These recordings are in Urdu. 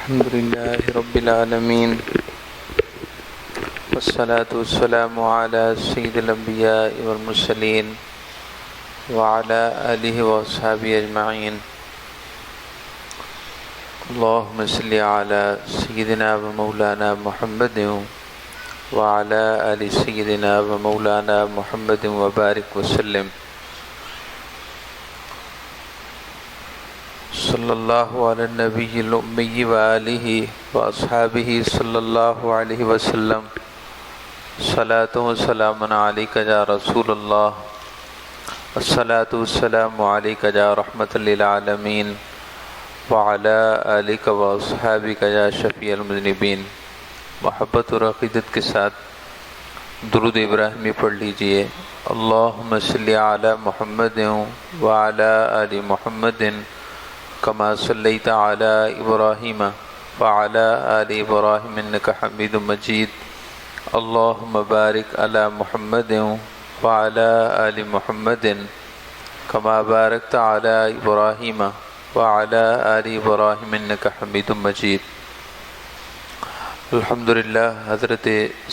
الحمد لله رب العالمين والصلاة والسلام على سيد الأنبياء والمرسلين وعلى آله وأصحابه أجمعين. اللهم صل على سيدنا ومولانا محمد وعلى آل سيدنا ومولانا محمد وبارك وسلم. صلی اللہ علی النبی الامی وآلہ واصحابہ صلی اللہ علیہ وسلم. صلاۃ و سلام علیک یا رسول اللہ، الصلاۃ والسلام علیک یا رحمۃ للعالمین وعلی آلک واصحابک یا شفیع المذنبین. محبت اور عقیدت کے ساتھ درود ابراہیمی پڑھ لیجئے. اللہم صلی علی محمد وعلی آل محمد کما صلیت علی ابراہیم وعلی آل ابراہیم انک حمید مجید. اللہم بارک علی محمد وعلی آل محمد کما بارکت علی ابراہیم وعلی آل ابراہیم انک حمید مجید. الحمدللہ حضرت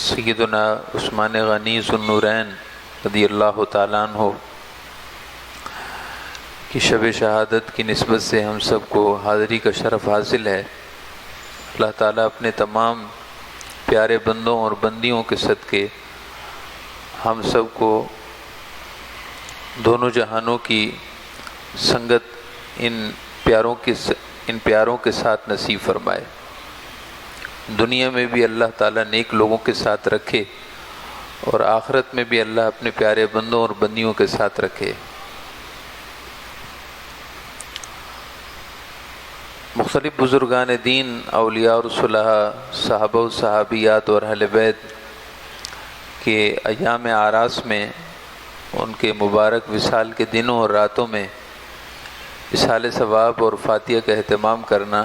سیدنا عثمان غنی ذو النورین رضی اللہ تعالیٰ عنہ کی شب شہادت کی نسبت سے ہم سب کو حاضری کا شرف حاصل ہے. اللہ تعالیٰ اپنے تمام پیارے بندوں اور بندیوں کے صدقے ہم سب کو دونوں جہانوں کی سنگت ان پیاروں کے ساتھ نصیب فرمائے. دنیا میں بھی اللہ تعالیٰ نیک لوگوں کے ساتھ رکھے اور آخرت میں بھی اللہ اپنے پیارے بندوں اور بندیوں کے ساتھ رکھے. مختلف بزرگان دین، اولیاء اور صلحاء، صحابہ و صحابیات اور اہل بیت کے ایام آراس میں ان کے مبارک وصال کے دنوں اور راتوں میں اصحال ثواب اور فاتحہ کا اہتمام کرنا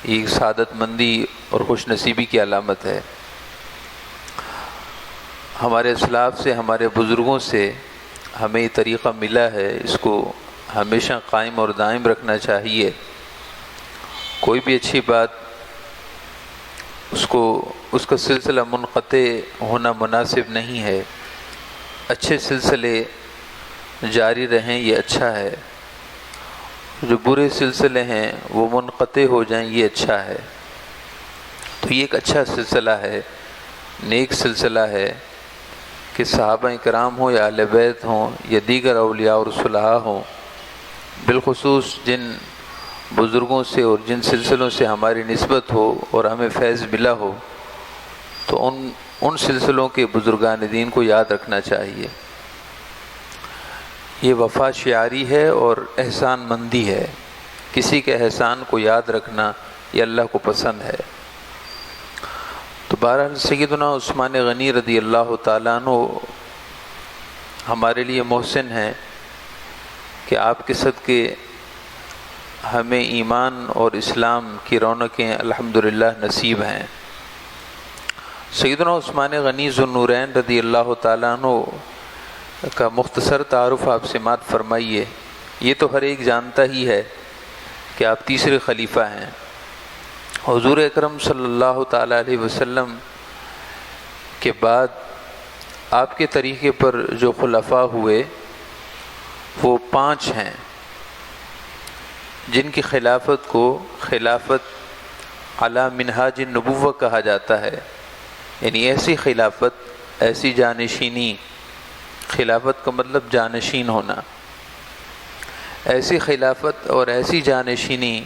ایک سعادت مندی اور خوش نصیبی کی علامت ہے. ہمارے اسلاف سے، ہمارے بزرگوں سے ہمیں یہ طریقہ ملا ہے، اس کو ہمیشہ قائم اور دائم رکھنا چاہیے. کوئی بھی اچھی بات اس کا سلسلہ منقطع ہونا مناسب نہیں ہے. اچھے سلسلے جاری رہیں یہ اچھا ہے، جو برے سلسلے ہیں وہ منقطع ہو جائیں یہ اچھا ہے. تو یہ ایک اچھا سلسلہ ہے، نیک سلسلہ ہے کہ صحابہ کرام ہوں یا اہل بیت ہوں یا دیگر اولیاء اور صلحاء ہوں، بالخصوص جن بزرگوں سے اور جن سلسلوں سے ہماری نسبت ہو اور ہمیں فیض ملا ہو، تو ان سلسلوں کے بزرگان دین کو یاد رکھنا چاہیے. یہ وفا شعاری ہے اور احسان مندی ہے. کسی کے احسان کو یاد رکھنا یہ اللہ کو پسند ہے. تو بہرحال سیدنا عثمان غنی رضی اللہ تعالیٰ عنہ ہمارے لیے محسن ہیں کہ آپ کے صدقے ہمیں ایمان اور اسلام کی رونقیں الحمدللہ نصیب ہیں. سیدنا عثمان غنی ذو النورین رضی اللہ تعالیٰ عنہ کا مختصر تعارف آپ سماعت فرمائیے. یہ تو ہر ایک جانتا ہی ہے کہ آپ تیسرے خلیفہ ہیں. حضور اکرم صلی اللہ تعالیٰ علیہ وسلم کے بعد آپ کے طریقے پر جو خلفاء ہوئے وہ 5 ہیں، جن کی خلافت کو خلافت علی منہاج النبوہ کہا جاتا ہے. یعنی ایسی خلافت، ایسی جانشینی، خلافت کا مطلب جانشین ہونا، ایسی خلافت اور ایسی جانشینی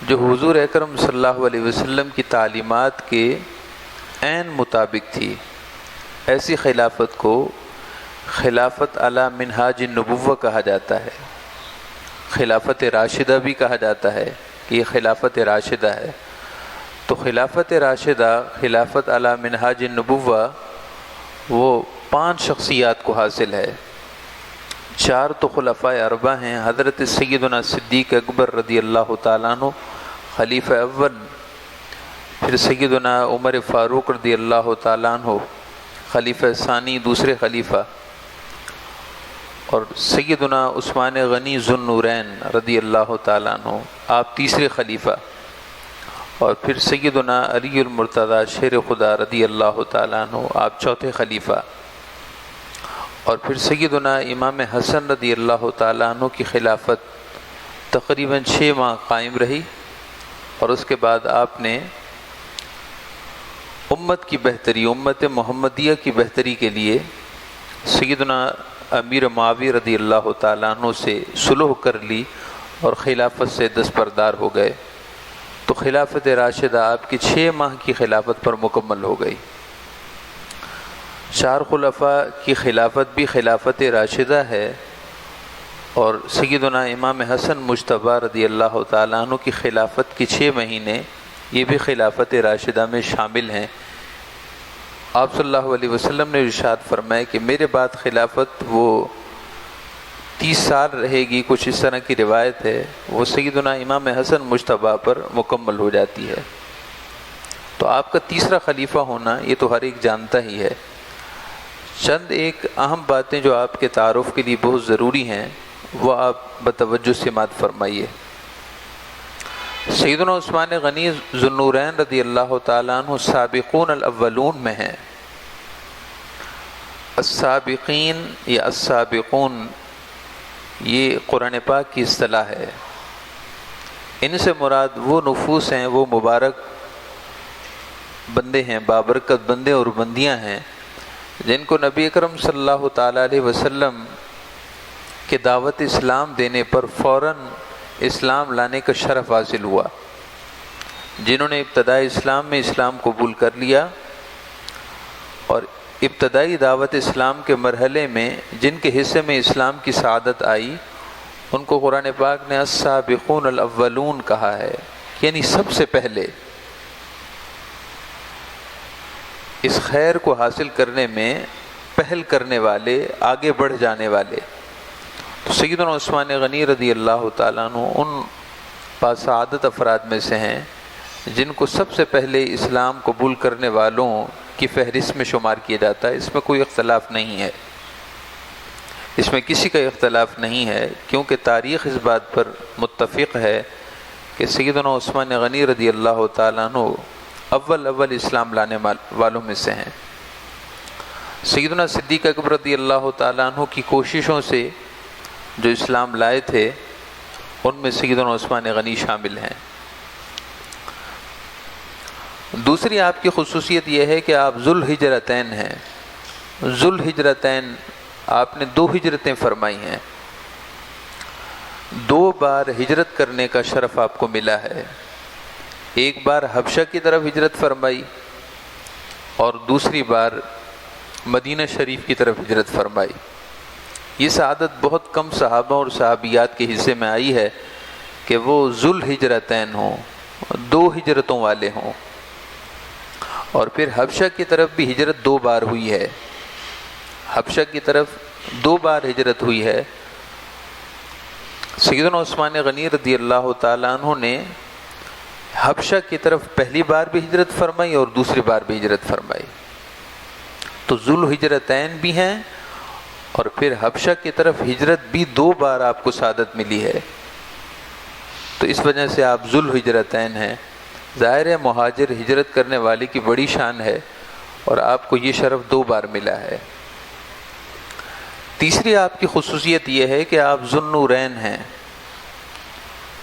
جو حضور اکرم صلی اللہ علیہ وسلم کی تعلیمات کے عین مطابق تھی. ایسی خلافت کو خلافت علی منہاج النبوہ کہا جاتا ہے. خلافت راشدہ بھی کہا جاتا ہے کہ یہ خلافت راشدہ ہے. تو خلافت راشدہ، خلافت علی منہاج النبوہ، وہ 5 شخصیات کو حاصل ہے. 4 تو خلفاء اربعہ ہیں. حضرت سیدنا صدیق اکبر رضی اللہ تعالیٰ عنہ خلیفہ اول، پھر سیدنا عمر فاروق رضی اللہ تعالیٰ عنہ خلیفہ ثانی، دوسرے خلیفہ، اور سیدنا عثمان غنی ذو النورین رضی اللہ تعالیٰ عنہ آپ تیسرے خلیفہ. اور پھر سیدنا علی المرتضیٰ شیر خدا رضی اللہ تعالیٰ عنہ آپ چوتھے خلیفہ، اور پھر سیدنا امام حسن رضی اللہ تعالیٰ عنہ کی خلافت تقریباً 6 ماہ قائم رہی، اور اس کے بعد آپ نے امت کی بہتری، امت محمدیہ کی بہتری کے لیے سیدنا امیر معاویہ رضی اللہ تعالیٰ عنہ سے صلح کر لی اور خلافت سے دستبردار ہو گئے، تو خلافت راشدہ آپ کی 6 ماہ کی خلافت پر مکمل ہو گئی۔ 4 خلفاء کی خلافت بھی خلافت راشدہ ہے، اور سیدنا امام حسن مجتبیٰ رضی اللہ تعالیٰ عنہ کی خلافت کی 6 مہینے یہ بھی خلافت راشدہ میں شامل ہیں۔ آپ صلی اللہ علیہ وسلم نے ارشاد فرمایا کہ میرے بعد خلافت وہ 30 سال رہے گی، کچھ اس طرح کی روایت ہے، وہ سیدنا امام حسن مجتبیٰ پر مکمل ہو جاتی ہے۔ تو آپ کا تیسرا خلیفہ ہونا یہ تو ہر ایک جانتا ہی ہے۔ چند ایک اہم باتیں جو آپ کے تعارف کے لیے بہت ضروری ہیں وہ آپ بتوجہ سماعت فرمائیے۔ سیدنا عثمان غنی ذو النورین رضی اللہ تعالیٰ عنہ سابقون الاولون میں ہیں۔ السابقین یا السابقون یہ قرآن پاک کی اصطلاح ہے۔ ان سے مراد وہ نفوس ہیں، وہ مبارک بندے ہیں، بابرکت بندے اور بندیاں ہیں جن کو نبی اکرم صلی اللہ تعالیٰ علیہ وسلم کہ دعوت اسلام دینے پر فوراً اسلام لانے کا شرف حاصل ہوا، جنہوں نے ابتدائی اسلام میں اسلام قبول کر لیا، اور ابتدائی دعوت اسلام کے مرحلے میں جن کے حصے میں اسلام کی سعادت آئی ان کو قرآن پاک نے السابقون الاولون کہا ہے، یعنی سب سے پہلے اس خیر کو حاصل کرنے میں پہل کرنے والے، آگے بڑھ جانے والے۔ تو سیدنا عثمان غنی رضی اللہ تعالیٰ عنہ ان باسعادت افراد میں سے ہیں جن کو سب سے پہلے اسلام قبول کرنے والوں کی فہرست میں شمار کیا جاتا ہے۔ اس میں کوئی اختلاف نہیں ہے، اس میں کسی کا اختلاف نہیں ہے، کیونکہ تاریخ اس بات پر متفق ہے کہ سیدنا عثمان غنی رضی اللہ تعالیٰ عنہ اول اسلام لانے والوں میں سے ہیں۔ سیدنا صدیق اکبر رضی اللہ تعالیٰ عنہ کی کوششوں سے جو اسلام لائے تھے ان میں سیدنا عثمان غنی شامل ہیں۔ دوسری آپ کی خصوصیت یہ ہے کہ آپ ذو الہجرتین ہیں۔ ذو الہجرتین، آپ نے 2 ہجرتیں فرمائی ہیں، 2 بار ہجرت کرنے کا شرف آپ کو ملا ہے۔ ایک بار حبشہ کی طرف ہجرت فرمائی اور دوسری بار مدینہ شریف کی طرف ہجرت فرمائی۔ یہ سعادت بہت کم صحابہ اور صحابیات کے حصے میں آئی ہے کہ وہ ذو الہجرتین ہوں، 2 ہجرتوں والے ہوں۔ اور پھر حبشہ کی طرف بھی ہجرت 2 بار ہوئی ہے، حبشہ کی طرف 2 بار ہجرت ہوئی ہے۔ سیدنا عثمان غنی رضی اللہ تعالیٰ عنہ نے حبشہ کی طرف پہلی بار بھی ہجرت فرمائی اور دوسری بار بھی ہجرت فرمائی، تو ذو الہجرتین بھی ہیں، اور پھر حبشہ کی طرف ہجرت بھی 2 بار آپ کو سعادت ملی ہے، تو اس وجہ سے آپ ذو الہجرتین ہیں۔ ظاہر ہے مہاجر ہجرت کرنے والے کی بڑی شان ہے، اور آپ کو یہ شرف 2 بار ملا ہے۔ تیسری آپ کی خصوصیت یہ ہے کہ آپ ذو النورین ہیں۔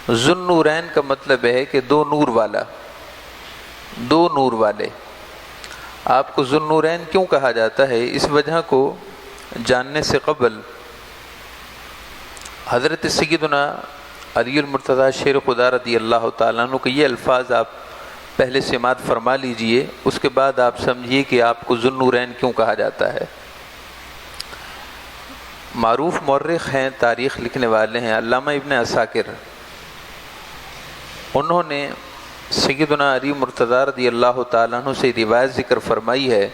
ذو النورین کا مطلب ہے کہ 2 نور والا، 2 نور والے۔ آپ کو ذو النورین کیوں کہا جاتا ہے، اس وجہ کو جاننے سے قبل حضرت سیدنا علی المرتضیٰ شیر خدا رضی اللہ تعالیٰ عنہ کے یہ الفاظ آپ پہلے سماعت فرما لیجئے، اس کے بعد آپ سمجھیے کہ آپ کو ذو النورین کیوں کہا جاتا ہے۔ معروف مورخ ہیں، تاریخ لکھنے والے ہیں علامہ ابن عساکر، انہوں نے سیدنا علی مرتضیٰ رضی اللہ تعالیٰ عنہ سے روایت ذکر فرمائی ہے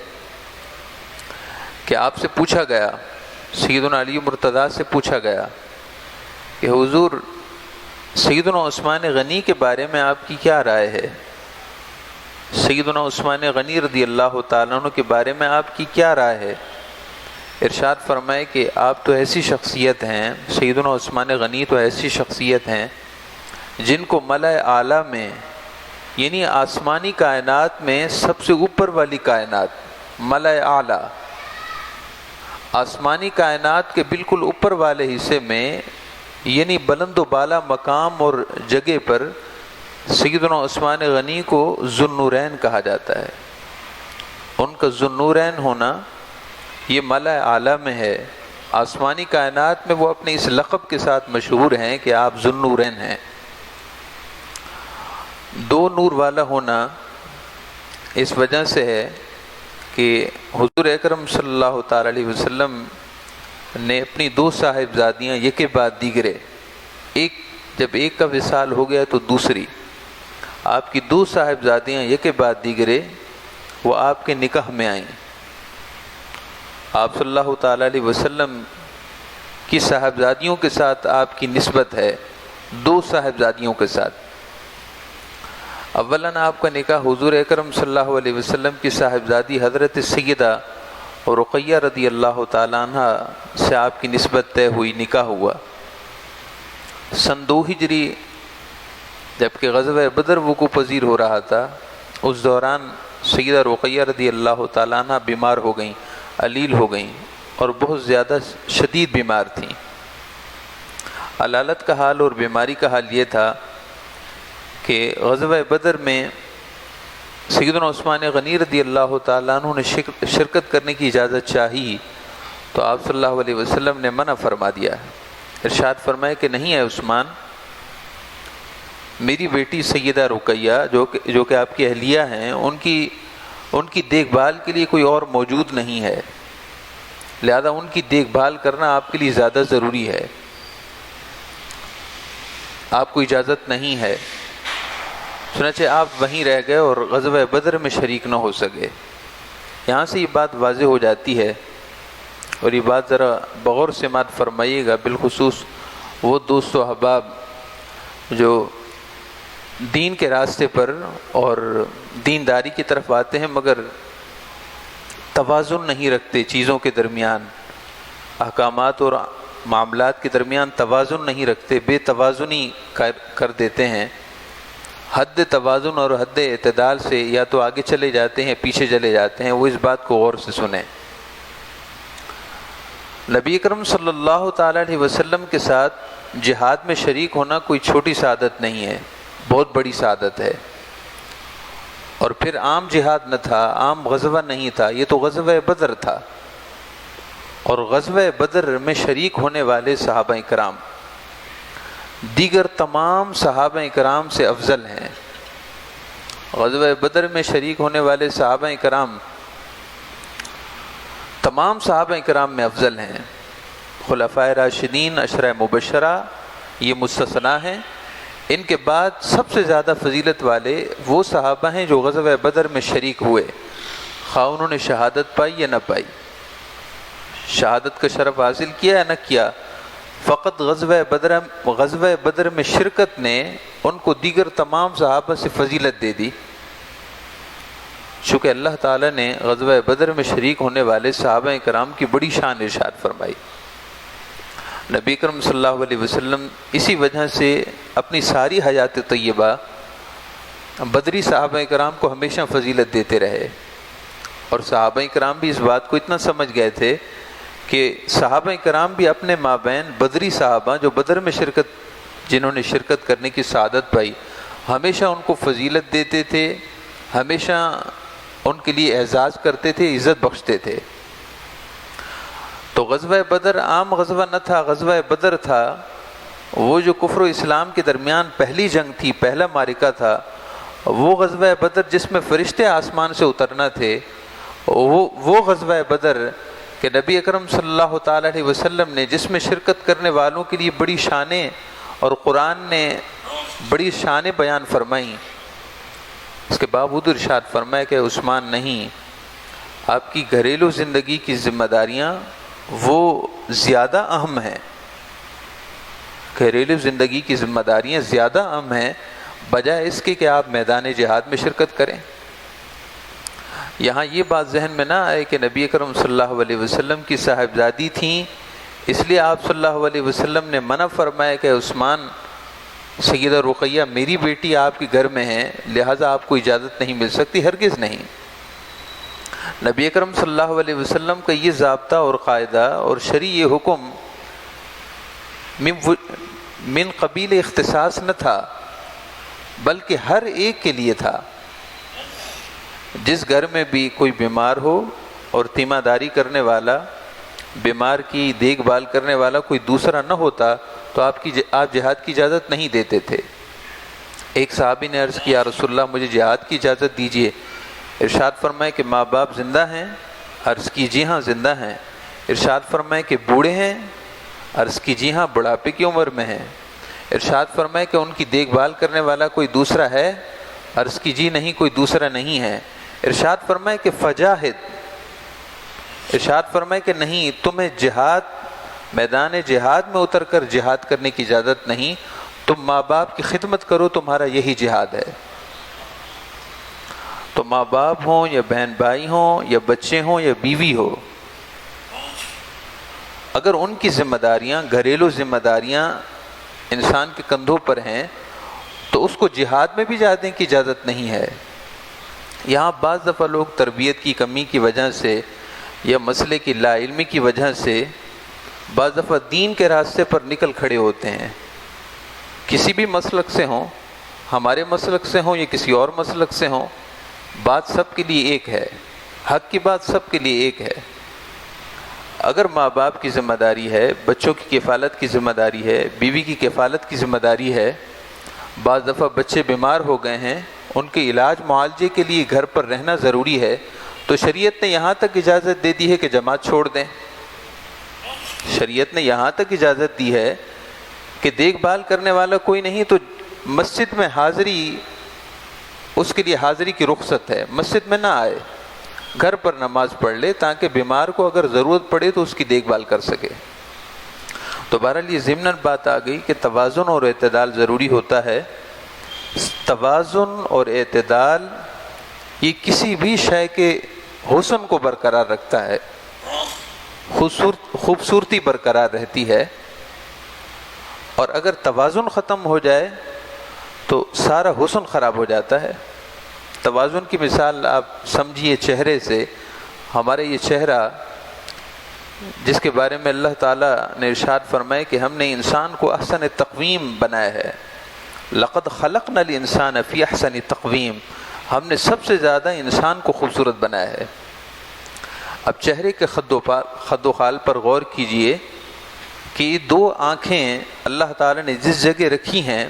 کہ آپ سے پوچھا گیا، سیدنا علی مرتضیٰ سے پوچھا گیا کہ حضور سیدنا عثمان غنی کے بارے میں آپ کی کیا رائے ہے، سیدنا عثمان غنی رضی اللہ تعالیٰ عنہ کے بارے میں آپ کی کیا رائے ہے؟ ارشاد فرمائے کہ آپ تو ایسی شخصیت ہیں، سیدنا عثمان غنی تو ایسی شخصیت ہیں جن کو ملأ اعلیٰ میں یعنی آسمانی کائنات میں سب سے اوپر والی کائنات، ملأ اعلیٰ، آسمانی کائنات کے بالکل اوپر والے حصے میں، یعنی بلند و بالا مقام اور جگہ پر سیدنا عثمان غنی کو ذو النورین کہا جاتا ہے۔ ان کا ذو النورین ہونا یہ ملأ اعلیٰ میں ہے، آسمانی کائنات میں وہ اپنے اس لقب کے ساتھ مشہور ہیں کہ آپ ذو النورین ہیں۔ دو نور والا ہونا اس وجہ سے ہے کہ حضور اکرم صلی اللہ تعالی علیہ وسلم نے اپنی دو صاحبزادیاں یکے بعد دیگرے، جب ایک کا وصال ہو گیا تو دوسری، آپ کی دو صاحبزادیاں یکے بعد دیگرے وہ آپ کے نکاح میں آئیں۔ آپ صلی اللہ تعالی علیہ وسلم کی صاحبزادیوں کے ساتھ آپ کی نسبت ہے، دو صاحبزادیوں کے ساتھ۔ اولاً آپ کا نکاح حضور اکرم صلی اللہ علیہ وسلم کی صاحبزادی حضرت سیدہ رقیہ رضی اللہ تعالیٰ عنہ سے آپ کی نسبت طے ہوئی، نکاح ہوا۔ سن 2 ہجری جبکہ غزوہ بدر وقوع پذیر ہو رہا تھا، اس دوران سیدہ رقیہ رضی اللہ تعالیٰ عنہ بیمار ہو گئیں، علیل ہو گئیں اور بہت زیادہ شدید بیمار تھیں۔ علالت کا حال اور بیماری کا حال یہ تھا کہ غزوہ بدر میں سیدنا عثمان غنی رضی اللہ تعالیٰ عنہ نے شرکت کرنے کی اجازت چاہی تو آپ صلی اللہ علیہ وسلم نے منع فرما دیا، ارشاد فرمایا کہ نہیں ہے عثمان، میری بیٹی سیدہ رقیہ جو کہ آپ کی اہلیہ ہیں، ان کی دیکھ بھال کے لیے کوئی اور موجود نہیں ہے، لہذا ان کی دیکھ بھال کرنا آپ کے لیے زیادہ ضروری ہے، آپ کو اجازت نہیں ہے۔ چنانچہ آپ وہیں رہ گئے اور غزوہ بدر میں شریک نہ ہو سکے۔ یہاں سے یہ بات واضح ہو جاتی ہے، اور یہ بات ذرا بغور سماعت فرمائیے گا، بالخصوص وہ دوست و احباب جو دین کے راستے پر اور دینداری کی طرف آتے ہیں مگر توازن نہیں رکھتے، چیزوں کے درمیان، احکامات اور معاملات کے درمیان توازن نہیں رکھتے، بے توازنی کر دیتے ہیں۔ حد توازن اور حد اعتدال سے یا تو آگے چلے جاتے ہیں، پیچھے چلے جاتے ہیں، وہ اس بات کو غور سے سنیں۔ نبی اکرم صلی اللہ تعالی علیہ وسلم کے ساتھ جہاد میں شریک ہونا کوئی چھوٹی سعادت نہیں ہے، بہت بڑی سعادت ہے۔ اور پھر عام جہاد نہ تھا، عام غزوہ نہیں تھا، یہ تو غزوہ بدر تھا، اور غزوہ بدر میں شریک ہونے والے صحابہ کرام دیگر تمام صحابہ کرام سے افضل ہیں۔ غزوہ بدر میں شریک ہونے والے صحابہ کرام تمام صحابہ کرام میں افضل ہیں۔ خلفائے راشدین، عشرہ مبشرہ یہ مستثنیٰ ہیں، ان کے بعد سب سے زیادہ فضیلت والے وہ صحابہ ہیں جو غزوہ بدر میں شریک ہوئے، خواہ انہوں نے شہادت پائی یا نہ پائی، شہادت کا شرف حاصل کیا یا نہ کیا، فقط غزوہ بدر میں شرکت نے ان کو دیگر تمام صحابہ سے فضیلت دے دی، چونکہ اللہ تعالیٰ نے غزوہ بدر میں شریک ہونے والے صحابہ کرام کی بڑی شان ارشاد فرمائی۔ نبی کرم صلی اللہ علیہ وسلم اسی وجہ سے اپنی ساری حیات طیبہ بدری صحابہ کرام کو ہمیشہ فضیلت دیتے رہے، اور صحابہ کرام بھی اس بات کو اتنا سمجھ گئے تھے کہ صحابہ کرام بھی اپنے مابین بدری صحابہ جو بدر میں جنہوں نے شرکت کرنے کی سعادت پائی، ہمیشہ ان کو فضیلت دیتے تھے، ہمیشہ ان کے لیے اعزاز کرتے تھے، عزت بخشتے تھے۔ تو غزوہ بدر عام غزوہ نہ تھا، غزوہ بدر تھا وہ جو کفر و اسلام کے درمیان پہلی جنگ تھی، پہلا معرکہ تھا، وہ غزوہ بدر جس میں فرشتے آسمان سے اترنا تھے، وہ غزوہ بدر کہ نبی اکرم صلی اللہ تعالی علیہ وسلم نے جس میں شرکت کرنے والوں کے لیے بڑی شانیں اور قرآن نے بڑی شانیں بیان فرمائیں، اس کے باوجود ارشاد فرمایا کہ عثمان نہیں، آپ کی گھریلو زندگی کی ذمہ داریاں وہ زیادہ اہم ہیں، گھریلو زندگی کی ذمہ داریاں زیادہ اہم ہیں بجائے اس کے کہ آپ میدان جہاد میں شرکت کریں۔ یہاں یہ بات ذہن میں نہ آئے کہ نبی اکرم صلی اللہ علیہ وسلم کی صاحبزادی تھیں، اس لیے آپ صلی اللہ علیہ وسلم نے منع فرمایا کہ عثمان سیدہ رقیہ میری بیٹی آپ کے گھر میں ہے، لہٰذا آپ کو اجازت نہیں مل سکتی، ہرگز نہیں۔ نبی اکرم صلی اللہ علیہ وسلم کا یہ ضابطہ اور قاعدہ اور شرعی حکم من قبیل اختصاص نہ تھا، بلکہ ہر ایک کے لیے تھا۔ جس گھر میں بھی کوئی بیمار ہو اور تیمہ داری کرنے والا، بیمار کی دیکھ بھال کرنے والا کوئی دوسرا نہ ہوتا تو آپ جہاد کی اجازت نہیں دیتے تھے۔ ایک صحابی نے عرض کیا، رسول اللہ مجھے جہاد کی اجازت دیجیے۔ ارشاد فرمائے کہ ماں باپ زندہ ہیں؟ عرض کی جی ہاں زندہ ہیں۔ ارشاد فرمائے کہ بوڑھے ہیں؟ عرض کی جی ہاں بڑھاپے کی عمر میں ہیں۔ ارشاد فرمائے کہ ان کی دیکھ بھال کرنے والا کوئی دوسرا ہے؟ عرض کی جی نہیں کوئی دوسرا نہیں ہے۔ ارشاد فرمائے کہ فجاہد، ارشاد فرمائے کہ نہیں تمہیں جہاد، میدان جہاد میں اتر کر جہاد کرنے کی اجازت نہیں، تم ماں باپ کی خدمت کرو، تمہارا یہی جہاد ہے۔ تو ماں باپ ہوں یا بہن بھائی ہوں یا بچے ہوں یا بیوی ہو، اگر ان کی ذمہ داریاں، گھریلو ذمہ داریاں انسان کے کندھوں پر ہیں تو اس کو جہاد میں بھی جانے کی اجازت نہیں ہے۔ یہاں بعض دفعہ لوگ تربیت کی کمی کی وجہ سے یا مسئلے کی لا علمی کی وجہ سے بعض دفعہ دین کے راستے پر نکل کھڑے ہوتے ہیں۔ کسی بھی مسلک سے ہوں، ہمارے مسلک سے ہوں یا کسی اور مسلک سے ہوں، بات سب کے لیے ایک ہے، حق کی بات سب کے لیے ایک ہے۔ اگر ماں باپ کی ذمہ داری ہے، بچوں کی کفالت کی ذمہ داری ہے، بیوی کی کفالت کی ذمہ داری ہے، بعض دفعہ بچے بیمار ہو گئے ہیں، ان کے علاج معالجے کے لیے گھر پر رہنا ضروری ہے، تو شریعت نے یہاں تک اجازت دے دی ہے کہ جماعت چھوڑ دیں۔ شریعت نے یہاں تک اجازت دی ہے کہ دیکھ بھال کرنے والا کوئی نہیں تو مسجد میں حاضری، اس کے لیے حاضری کی رخصت ہے، مسجد میں نہ آئے، گھر پر نماز پڑھ لے تاکہ بیمار کو اگر ضرورت پڑے تو اس کی دیکھ بھال کر سکے۔ تو بہرحال یہ ضمناً بات آ گئی کہ توازن اور اعتدال ضروری ہوتا ہے۔ توازن اور اعتدال یہ کسی بھی شے کے حسن کو برقرار رکھتا ہے، خوبصورتی برقرار رہتی ہے، اور اگر توازن ختم ہو جائے تو سارا حسن خراب ہو جاتا ہے۔ توازن کی مثال آپ سمجھیے چہرے سے۔ ہمارے یہ چہرہ جس کے بارے میں اللہ تعالیٰ نے ارشاد فرمائے کہ ہم نے انسان کو احسن تقویم بنایا ہے، لقد خلقنا الانسان فی احسن تقویم، ہم نے سب سے زیادہ انسان کو خوبصورت بنایا ہے۔ اب چہرے کے خد و خال پر غور کیجئے کہ یہ دو آنکھیں اللہ تعالیٰ نے جس جگہ رکھی ہیں،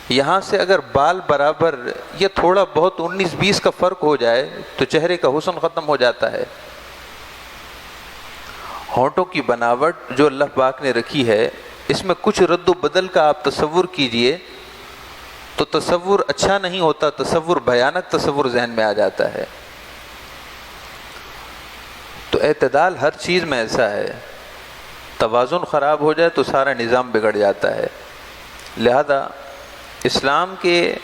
یہاں سے اگر بال برابر یا تھوڑا بہت 19-20 کا فرق ہو جائے تو چہرے کا حسن ختم ہو جاتا ہے۔ ہونٹوں کی بناوٹ جو اللہ پاک نے رکھی ہے، اس میں کچھ رد و بدل کا آپ تصور کیجئے تو تصور اچھا نہیں ہوتا، تصور بھیانک تصور ذہن میں آ جاتا ہے۔ تو اعتدال ہر چیز میں ایسا ہے، توازن خراب ہو جائے تو سارا نظام بگڑ جاتا ہے۔ لہذا اسلام کے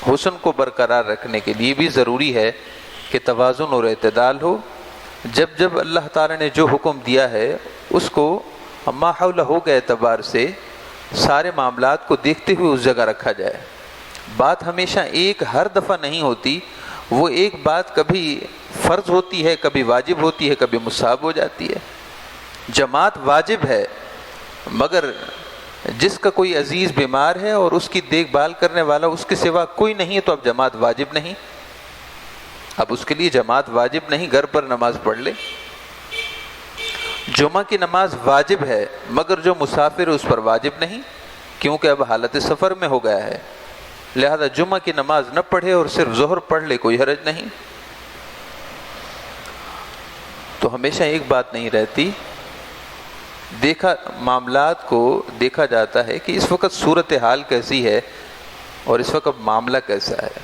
حسن کو برقرار رکھنے کے لیے بھی ضروری ہے کہ توازن اور اعتدال ہو۔ جب جب اللہ تعالی نے جو حکم دیا ہے اس کو ما حولہ کے اعتبار سے سارے معاملات کو دیکھتے ہوئے اس جگہ رکھا جائے۔ بات ہمیشہ ایک ہر دفعہ نہیں ہوتی، وہ ایک بات کبھی فرض ہوتی ہے، کبھی واجب ہوتی ہے، کبھی مستحب ہو جاتی ہے۔ جماعت واجب ہے، مگر جس کا کوئی عزیز بیمار ہے اور اس کی دیکھ بھال کرنے والا اس کے سوا کوئی نہیں ہے تو اب جماعت واجب نہیں، اب اس کے لیے جماعت واجب نہیں، گھر پر نماز پڑھ لے۔ جمعہ کی نماز واجب ہے مگر جو مسافر ہے اس پر واجب نہیں، کیونکہ اب حالت سفر میں ہو گیا ہے، لہذا جمعہ کی نماز نہ پڑھے اور صرف ظہر پڑھ لے، کوئی حرج نہیں۔ تو ہمیشہ ایک بات نہیں رہتی، معاملات کو دیکھا جاتا ہے کہ اس وقت صورتحال کیسی ہے اور اس وقت معاملہ کیسا ہے۔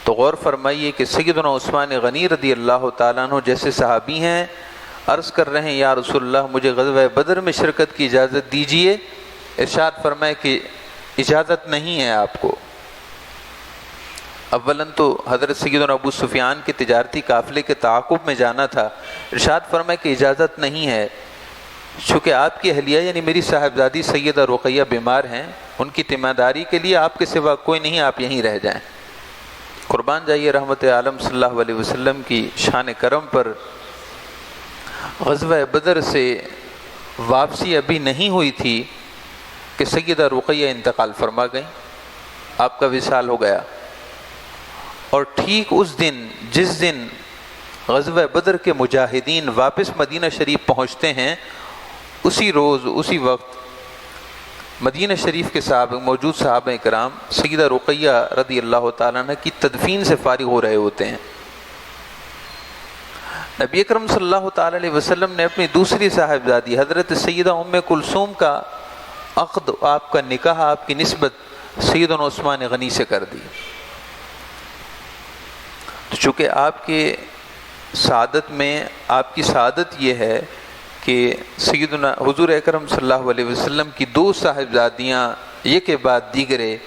تو غور فرمائیے کہ سیدنا عثمان غنی رضی اللہ تعالیٰ عنہ جیسے صحابی ہیں، عرض کر رہے ہیں یا رسول اللہ مجھے غزوہ بدر میں شرکت کی اجازت دیجیے۔ ارشاد فرمائے کہ اجازت نہیں ہے آپ کو۔ اولاً تو حضرت سیدنا ابو سفیان کے تجارتی قافلے کے تعاقب میں جانا تھا، ارشاد فرمائے کہ اجازت نہیں ہے۔ چونکہ آپ کی اہلیہ یعنی میری صاحبزادی سیدہ رقیہ بیمار ہیں، ان کی تیمارداری کے لیے آپ کے سوا کوئی نہیں، آپ یہیں رہ جائیں۔ قربان جائیے رحمت عالم صلی اللہ علیہ وسلم کی شان کرم پر غزوہ بدر سے واپسی ابھی نہیں ہوئی تھی کہ سیدہ رقیہ انتقال فرما گئیں، آپ کا وصال ہو گیا۔ اور ٹھیک اس دن جس دن غزوہ بدر کے مجاہدین واپس مدینہ شریف پہنچتے ہیں، اسی روز اسی وقت مدینہ شریف کے موجود صحابہ کرام سیدہ رقیہ رضی اللہ تعالیٰ عنہ کی تدفین سے فارغ ہو رہے ہوتے ہیں۔ نبی اکرم صلی اللہ تعالیٰ علیہ وسلم نے اپنی دوسری صاحبزادی حضرت سیدہ ام کلثوم کا عقد، آپ کا نکاح، آپ کی نسبت سیدنا عثمان غنی سے کر دی۔ تو چونکہ آپ کے سعادت میں آپ کی سعادت یہ ہے کہ سیدنا حضور اکرم صلی اللہ علیہ وسلم کی دو صاحبزادیاں یہ کے بعد دیگرے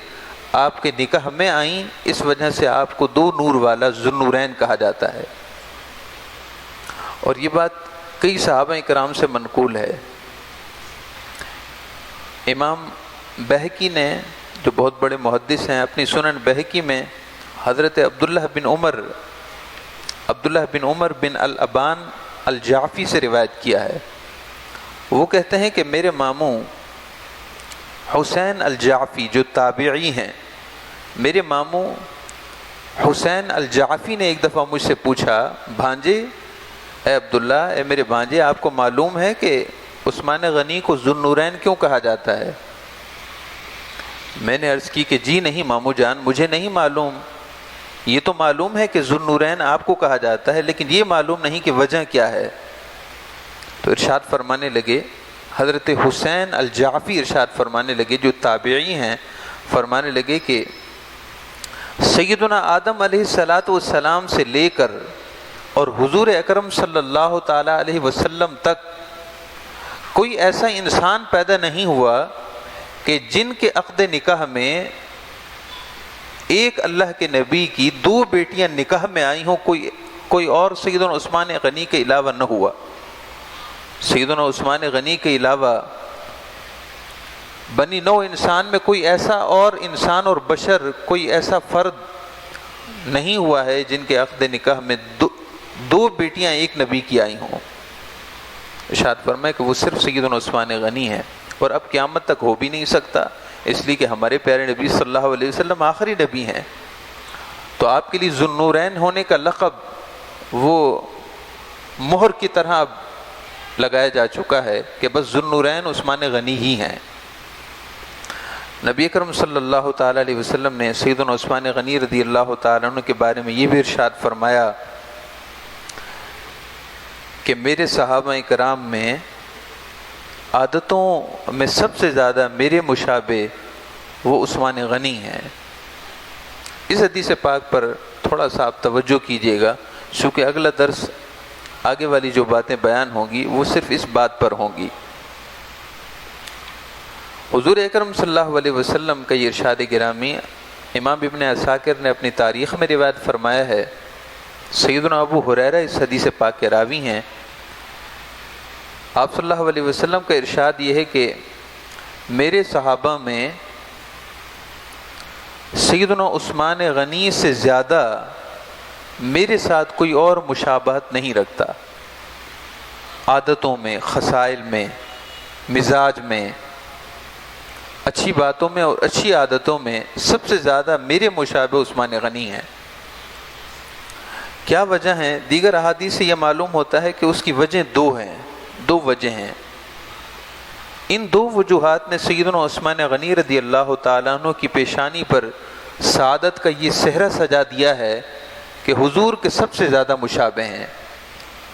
آپ کے نکاح میں آئیں، اس وجہ سے آپ کو دو نور والا ذوالنورین کہا جاتا ہے۔ اور یہ بات کئی صحابہ کرام سے منقول ہے۔ امام بہقی نے جو بہت بڑے محدث ہیں، اپنی سنن بہقی میں حضرت عبداللہ بن عمر بن الابان الجعفی سے روایت کیا ہے۔ وہ کہتے ہیں کہ میرے ماموں حسین الجعفی جو تابعی ہیں، میرے ماموں حسین الجعفی نے ایک دفعہ مجھ سے پوچھا، بھانجے اے عبداللہ، اے میرے بھانجے، آپ کو معلوم ہے کہ عثمان غنی کو ذوالنورین کیوں کہا جاتا ہے؟ میں نے عرض کی کہ جی نہیں ماموں جان، مجھے نہیں معلوم۔ یہ تو معلوم ہے کہ ذوالنورین آپ کو کہا جاتا ہے، لیکن یہ معلوم نہیں کہ وجہ کیا ہے۔ تو ارشاد فرمانے لگے، حضرت حسین الجعفی ارشاد فرمانے لگے جو تابعی ہیں، فرمانے لگے کہ سیدنا آدم علیہ السلام سے لے کر اور حضور اکرم صلی اللہ تعالی علیہ وسلم تک کوئی ایسا انسان پیدا نہیں ہوا کہ جن کے عقد نکاح میں ایک اللہ کے نبی کی دو بیٹیاں نکاح میں آئی ہوں، کوئی اور سیدنا عثمان غنی کے علاوہ نہ ہوا۔ سیدنا عثمان غنی کے علاوہ بنی نو انسان میں کوئی ایسا اور انسان اور بشر، کوئی ایسا فرد نہیں ہوا ہے جن کے عقد نکاح میں دو بیٹیاں ایک نبی کی آئی ہوں۔ ارشاد فرمائے کہ وہ صرف سیدنا عثمان غنی ہے، اور اب قیامت تک ہو بھی نہیں سکتا، اس لیے کہ ہمارے پیارے نبی صلی اللہ علیہ وسلم آخری نبی ہیں۔ تو آپ کے لیے ذوالنورین ہونے کا لقب وہ مہر کی طرح اب لگایا جا چکا ہے کہ بس ذوالنورین عثمان غنی ہی ہیں۔ نبی اکرم صلی اللہ تعالیٰ علیہ وسلم نے سیدنا عثمان غنی رضی اللہ تعالیٰ عنہ کے بارے میں یہ بھی ارشاد فرمایا کہ میرے صحابہ کرام میں عادتوں میں سب سے زیادہ میرے مشابہ وہ عثمان غنی ہیں۔ اس حدیث پاک پر تھوڑا سا آپ توجہ کیجیے گا، چونکہ اگلا درس آگے والی جو باتیں بیان ہوں گی وہ صرف اس بات پر ہوں گی۔ حضور اکرم صلی اللہ علیہ وسلم کا یہ ارشاد گرامی امام ابن عساکر نے اپنی تاریخ میں روایت فرمایا ہے۔ سیدنا ابو ہریرہ اس حدیث پاک کے راوی ہیں۔ آپ صلی اللہ علیہ وسلم کا ارشاد یہ ہے کہ میرے صحابہ میں سیدنا عثمان غنی سے زیادہ میرے ساتھ کوئی اور مشابہت نہیں رکھتا، عادتوں میں، خصائل میں، مزاج میں، اچھی باتوں میں اور اچھی عادتوں میں سب سے زیادہ میرے مشابہ عثمان غنی ہیں۔ کیا وجہ ہیں؟ دیگر احادیث سے یہ معلوم ہوتا ہے کہ اس کی وجہ دو وجہ ہیں۔ ان دو وجوہات نے سیدنا عثمان غنی رضی اللہ تعالیٰ عنہ کی پیشانی پر سعادت کا یہ صحرا سجا دیا ہے کہ حضور کے سب سے زیادہ مشابہ ہیں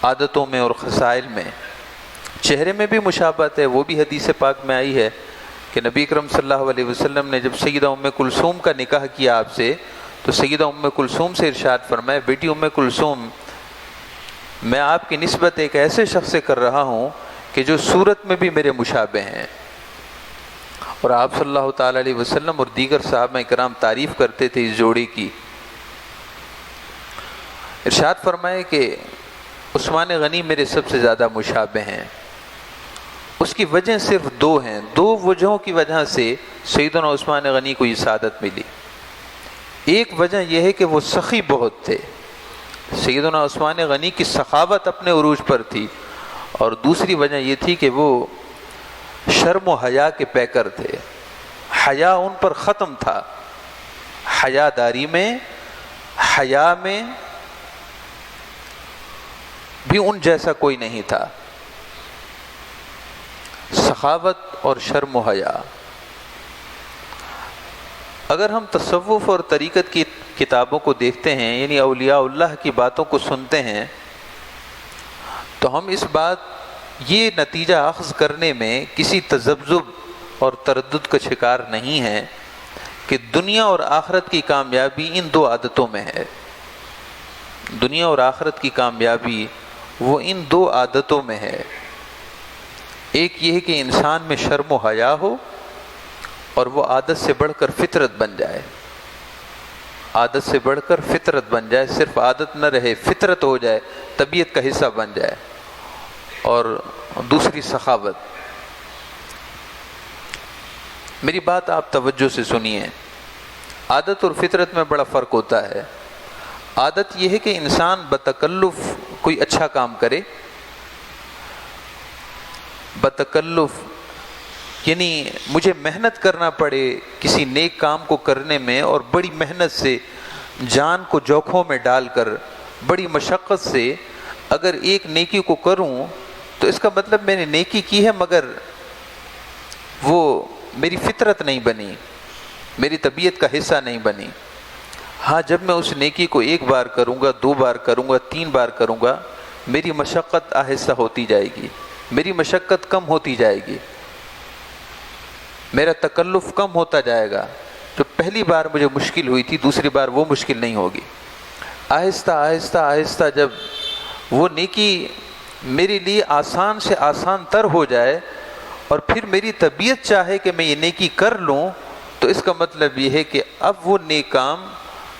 عادتوں میں اور خصائل میں۔ چہرے میں بھی مشابہت ہے، وہ بھی حدیث پاک میں آئی ہے کہ نبی اکرم صلی اللہ علیہ وسلم نے جب سیدہ ام کلثوم کا نکاح کیا آپ سے، تو سیدہ ام کلثوم سے ارشاد فرمائے، بیٹی ام کلثوم، میں آپ کی نسبت ایک ایسے شخص سے کر رہا ہوں کہ جو صورت میں بھی میرے مشابہ ہیں۔ اور آپ صلی اللہ تعالیٰ علیہ وسلم اور دیگر صحابہ کرام تعریف کرتے تھے اس جوڑی کی۔ ارشاد فرمائے کہ عثمان غنی میرے سب سے زیادہ مشابہ ہیں۔ اس کی وجہ صرف دو ہیں، دو وجہوں کی وجہ سے سیدنا عثمان غنی کو یہ سعادت ملی۔ ایک وجہ یہ ہے کہ وہ سخی بہت تھے، سیدنا عثمان غنی کی سخاوت اپنے عروج پر تھی، اور دوسری وجہ یہ تھی کہ وہ شرم و حیا کے پیکر تھے، حیا ان پر ختم تھا، حیا داری میں، حیا میں بھی ان جیسا کوئی نہیں تھا۔ سخاوت اور شرم و حیا، اگر ہم تصوف اور طریقت کی کتابوں کو دیکھتے ہیں، یعنی اولیاء اللہ کی باتوں کو سنتے ہیں، تو ہم اس بات یہ نتیجہ اخذ کرنے میں کسی تذبذب اور تردد کا شکار نہیں ہیں کہ دنیا اور آخرت کی کامیابی ان دو عادتوں میں ہے۔ دنیا اور آخرت کی کامیابی وہ ان دو عادتوں میں ہے۔ ایک یہ ہے کہ انسان میں شرم و حیا ہو اور وہ عادت سے بڑھ کر فطرت بن جائے، عادت سے بڑھ کر فطرت بن جائے، صرف عادت نہ رہے، فطرت ہو جائے، طبیعت کا حصہ بن جائے۔ اور دوسری سخاوت، میری بات آپ توجہ سے سنیے، عادت اور فطرت میں بڑا فرق ہوتا ہے۔ عادت یہ ہے کہ انسان بتکلف کوئی اچھا کام کرے، بتکلف یعنی مجھے محنت کرنا پڑے کسی نیک کام کو کرنے میں، اور بڑی محنت سے جان کو جوکھوں میں ڈال کر بڑی مشقت سے اگر ایک نیکی کو کروں تو اس کا مطلب میں نے نیکی کی ہے مگر وہ میری فطرت نہیں بنی، میری طبیعت کا حصہ نہیں بنی۔ ہاں جب میں اس نیکی کو ایک بار کروں گا، دو بار کروں گا، تین بار کروں گا، میری مشقت آہستہ ہوتی جائے گی، میری مشقت کم ہوتی جائے گی، میرا تکلف کم ہوتا جائے گا۔ جو پہلی بار مجھے مشکل ہوئی تھی، دوسری بار وہ مشکل نہیں ہوگی۔ آہستہ آہستہ آہستہ جب وہ نیکی میرے لیے آسان سے آسان تر ہو جائے اور پھر میری طبیعت چاہے کہ میں یہ نیکی کر لوں، تو اس کا مطلب یہ ہے کہ اب وہ نیک کام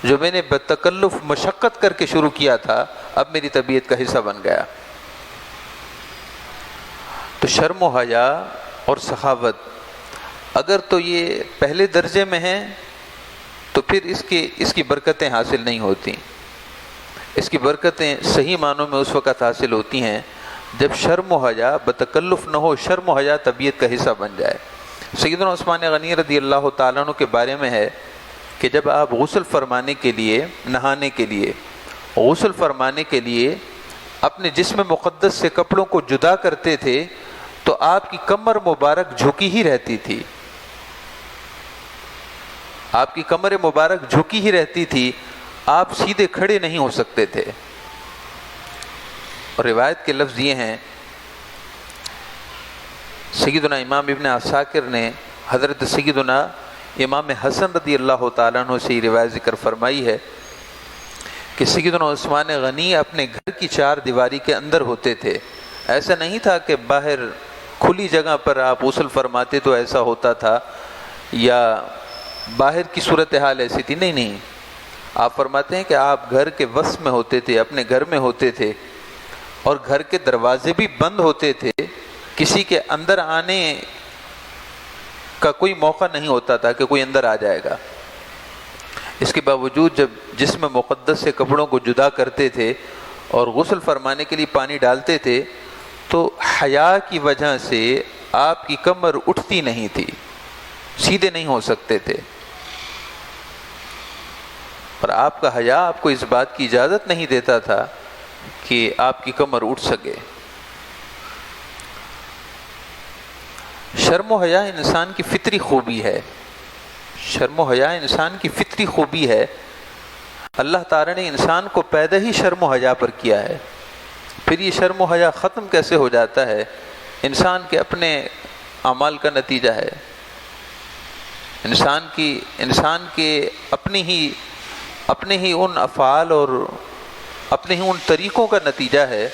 جو میں نے بتکلف مشقت کر کے شروع کیا تھا اب میری طبیعت کا حصہ بن گیا۔ تو شرم و حیا اور سخاوت اگر تو یہ پہلے درجے میں ہیں تو پھر اس کی برکتیں حاصل نہیں ہوتی۔ اس کی برکتیں صحیح معنوں میں اس وقت حاصل ہوتی ہیں جب شرم و حیا بتکلف نہ ہو، شرم و حیا طبیعت کا حصہ بن جائے۔ سیدنا عثمان غنی رضی اللہ تعالیٰ عنہ کے بارے میں ہے کہ جب آپ غسل فرمانے کے لیے، نہانے کے لیے، غسل فرمانے کے لیے اپنے جسم مقدس سے کپڑوں کو جدا کرتے تھے تو آپ کی کمر مبارک جھکی ہی رہتی تھی، آپ کی کمر مبارک جھکی ہی رہتی تھی، آپ سیدھے کھڑے نہیں ہو سکتے تھے۔ اور روایت کے لفظ یہ ہیں، سیدنا امام ابن عساکر نے حضرت سیدنا امام حسن رضی اللہ تعالیٰ عنہ سے یہ روایت ذکر فرمائی ہے کہ سیدنا عثمان غنی اپنے گھر کی چار دیواری کے اندر ہوتے تھے۔ ایسا نہیں تھا کہ باہر کھلی جگہ پر آپ غسل فرماتے تو ایسا ہوتا تھا، یا باہر کی صورتحال ایسی تھی، نہیں، آپ فرماتے ہیں کہ آپ گھر کے وسط میں ہوتے تھے، اپنے گھر میں ہوتے تھے، اور گھر کے دروازے بھی بند ہوتے تھے، کسی کے اندر آنے کا کوئی موقع نہیں ہوتا تھا کہ کوئی اندر آ جائے گا۔ اس کے باوجود جب جسم مقدس سے کپڑوں کو جدا کرتے تھے اور غسل فرمانے کے لیے پانی ڈالتے تھے تو حیا کی وجہ سے آپ کی کمر اٹھتی نہیں تھی، سیدھے نہیں ہو سکتے تھے، اور آپ کا حیا آپ کو اس بات کی اجازت نہیں دیتا تھا کہ آپ کی کمر اٹھ سکے۔ شرم و حیا انسان کی فطری خوبی ہے، شرم و حیا انسان کی فطری خوبی ہے۔ اللہ تعالیٰ نے انسان کو پیدا ہی شرم و حیا پر کیا ہے، پھر یہ شرم و حیا ختم کیسے ہو جاتا ہے؟ انسان کے اپنے اعمال کا نتیجہ ہے، انسان کے اپنے ہی ان افعال اور اپنے ہی ان طریقوں کا نتیجہ ہے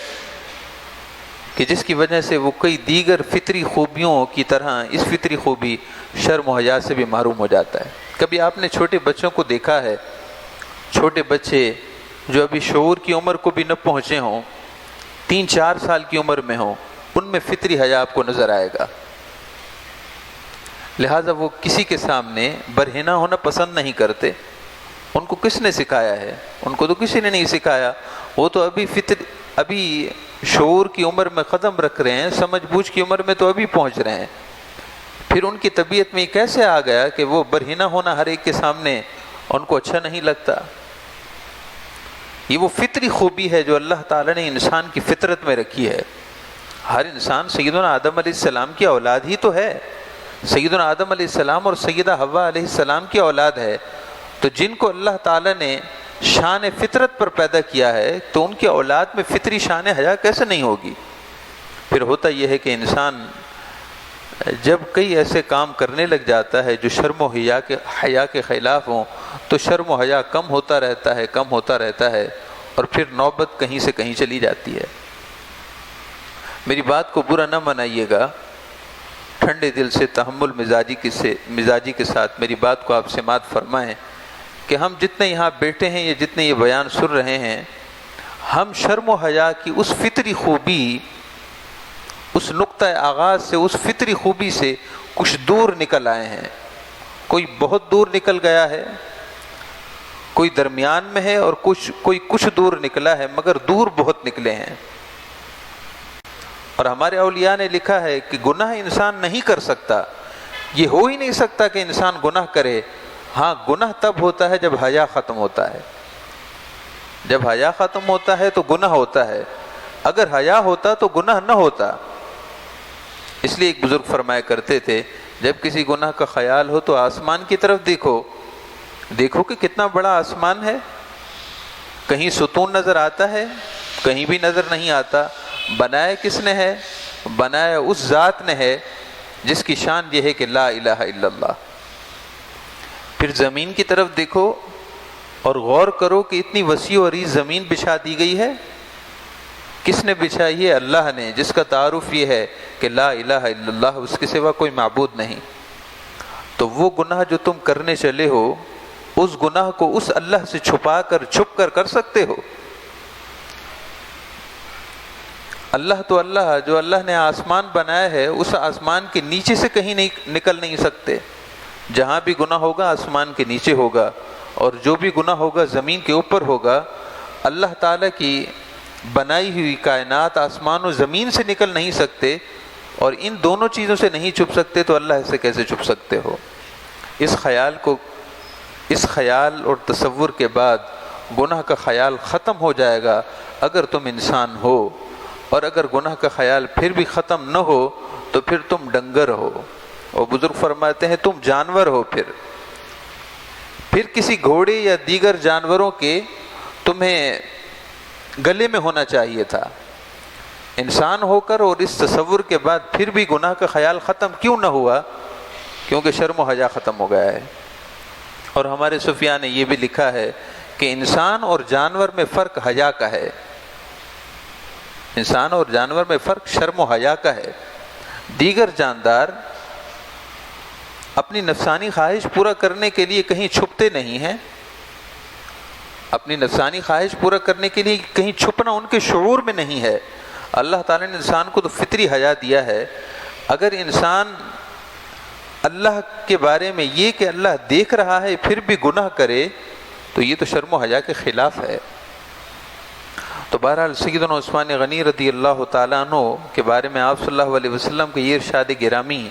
کہ جس کی وجہ سے وہ کئی دیگر فطری خوبیوں کی طرح اس فطری خوبی شرم و حیا سے بھی محروم ہو جاتا ہے۔ کبھی آپ نے چھوٹے بچوں کو دیکھا ہے، چھوٹے بچے جو ابھی شعور کی عمر کو بھی نہ پہنچے ہوں، 3-4 سال کی عمر میں ہوں، ان میں فطری حیا آپ کو نظر آئے گا۔ لہٰذا وہ کسی کے سامنے برہنہ ہونا پسند نہیں کرتے۔ ان کو کس نے سکھایا ہے؟ ان کو تو کسی نے نہیں سکھایا، وہ تو ابھی شعور کی عمر میں قدم رکھ رہے ہیں، سمجھ بوجھ کی عمر میں تو ابھی پہنچ رہے ہیں۔ پھر ان کی طبیعت میں کیسے آ گیا کہ وہ برہنہ ہونا ہر ایک کے سامنے ان کو اچھا نہیں لگتا؟ یہ وہ فطری خوبی ہے جو اللہ تعالیٰ نے انسان کی فطرت میں رکھی ہے۔ ہر انسان سیدنا آدم علیہ السلام کی اولاد ہی تو ہے، سیدنا آدم علیہ السلام اور سیدہ حوا علیہ السلام کی اولاد ہے، تو جن کو اللہ تعالیٰ نے شان فطرت پر پیدا کیا ہے تو ان کی اولاد میں فطری شان حیا کیسے نہیں ہوگی؟ پھر ہوتا یہ ہے کہ انسان جب کئی ایسے کام کرنے لگ جاتا ہے جو شرم و حیا کے خلاف ہوں تو شرم و حیا کم ہوتا رہتا ہے اور پھر نوبت کہیں سے کہیں چلی جاتی ہے۔ میری بات کو برا نہ منائیے گا، ٹھنڈے دل سے تحمل مزاجی کے ساتھ میری بات کو آپ سماعت فرمائیں کہ ہم جتنے یہاں بیٹھے ہیں یا جتنے یہ بیان سن رہے ہیں، ہم شرم و حیا کی اس فطری خوبی، اس نقطہ آغاز سے، اس فطری خوبی سے کچھ دور نکل آئے ہیں۔ کوئی بہت دور نکل گیا ہے، کوئی درمیان میں ہے، اور کوئی کچھ دور نکلا ہے، مگر دور بہت نکلے ہیں۔ اور ہمارے اولیاء نے لکھا ہے کہ گناہ انسان نہیں کر سکتا، یہ ہو ہی نہیں سکتا کہ انسان گناہ کرے۔ ہاں، گناہ تب ہوتا ہے جب حیا ختم ہوتا ہے۔ جب حیا ختم ہوتا ہے تو گناہ ہوتا ہے، اگر حیا ہوتا تو گناہ نہ ہوتا۔ اس لیے ایک بزرگ فرمایا کرتے تھے، جب کسی گناہ کا خیال ہو تو آسمان کی طرف دیکھو کہ کتنا بڑا آسمان ہے، کہیں ستون نظر آتا ہے، کہیں بھی نظر نہیں آتا۔ بنایا کس نے ہے؟ بنایا اس ذات نے ہے جس کی شان یہ ہے کہ لا الہ الا اللہ۔ پھر زمین کی طرف دیکھو اور غور کرو کہ اتنی وسیع و عریض زمین بچھا دی گئی ہے، کس نے بچھائی ہے؟ اللہ نے، جس کا تعارف یہ ہے کہ لا الہ الا اللہ، اس کے سوا کوئی معبود نہیں۔ تو وہ گناہ جو تم کرنے چلے ہو، اس گناہ کو اس اللہ سے چھپ کر سکتے ہو؟ اللہ تو اللہ، جو اللہ نے آسمان بنایا ہے، اس آسمان کے نیچے سے کہیں نکل نہیں سکتے۔ جہاں بھی گناہ ہوگا آسمان کے نیچے ہوگا، اور جو بھی گناہ ہوگا زمین کے اوپر ہوگا۔ اللہ تعالیٰ کی بنائی ہوئی کائنات آسمان و زمین سے نکل نہیں سکتے، اور ان دونوں چیزوں سے نہیں چھپ سکتے، تو اللہ سے کیسے چھپ سکتے ہو؟ اس خیال اور تصور کے بعد گناہ کا خیال ختم ہو جائے گا اگر تم انسان ہو، اور اگر گناہ کا خیال پھر بھی ختم نہ ہو تو پھر تم ڈنگر ہو، اور بزرگ فرماتے ہیں تم جانور ہو۔ پھر کسی گھوڑے یا دیگر جانوروں کے تمہیں گلے میں ہونا چاہیے تھا۔ انسان ہو کر اور اس تصور کے بعد پھر بھی گناہ کا خیال ختم کیوں نہ ہوا؟ کیونکہ شرم و حیا ختم ہو گیا ہے۔ اور ہمارے صوفیاء نے یہ بھی لکھا ہے کہ انسان اور جانور میں فرق حیا کا ہے۔ انسان اور جانور میں فرق شرم و حیا کا ہے۔ دیگر جاندار اپنی نفسانی خواہش پورا کرنے کے لیے کہیں چھپتے نہیں ہیں، اپنی نفسانی خواہش پورا کرنے کے لیے کہیں چھپنا ان کے شعور میں نہیں ہے۔ اللہ تعالیٰ نے انسان کو تو فطری حیا دیا ہے۔ اگر انسان اللہ کے بارے میں یہ کہ اللہ دیکھ رہا ہے پھر بھی گناہ کرے تو یہ تو شرم و حیا کے خلاف ہے۔ تو بہرحال سیدنا عثمان غنی رضی اللہ تعالیٰ عنہ کے بارے میں آپ صلی اللہ علیہ وسلم کے یہ ارشاد گرامی